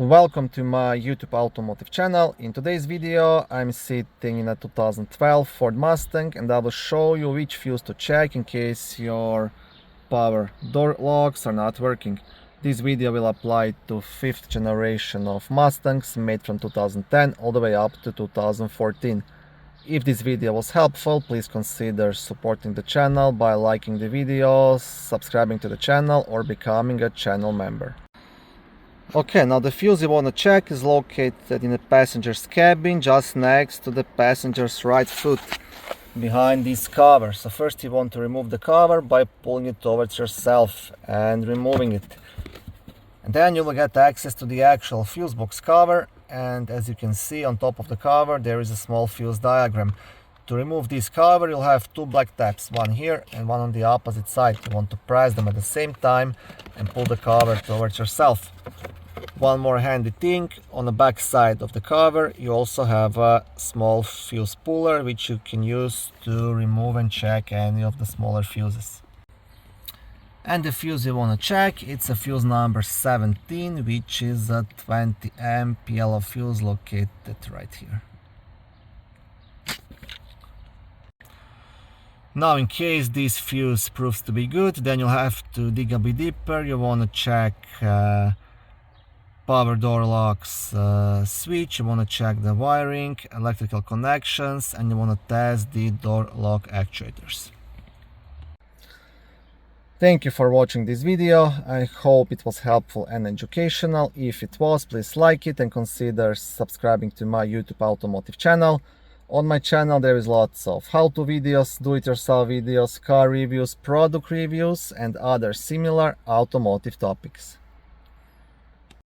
Welcome to my YouTube automotive channel. In today's video I'm sitting in a 2012 Ford Mustang and I will show you which fuse to check in case your power door locks are not working. This video will apply to 5th generation of Mustangs made from 2010 all the way up to 2014. If this video was helpful, please consider supporting the channel by liking the video, subscribing to the channel or becoming a channel member. Okay, now the fuse you want to check is located in the passenger's cabin, just next to the passenger's right foot, behind this cover. So first you want to remove the cover by pulling it towards yourself and removing it. And then you will get access to the actual fuse box cover, and as you can see on top of the cover there is a small fuse diagram. To remove this cover you'll have two black tabs, one here and one on the opposite side. You want to press them at the same time and pull the cover towards yourself. One more handy thing, on the back side of the cover you also have a small fuse puller which you can use to remove and check any of the smaller fuses. And the fuse you want to check, it's a fuse number 17, which is a 20 amp yellow fuse located right here. Now in case this fuse proves to be good, then you'll have to dig a bit deeper. You want to check power door locks switch, you want to check the wiring, electrical connections, and you want to test the door lock actuators. Thank you for watching this video. I hope it was helpful and educational. If it was, please like it and consider subscribing to my YouTube automotive channel. On my channel there is lots of how-to videos, do-it-yourself videos, car reviews, product reviews and other similar automotive topics.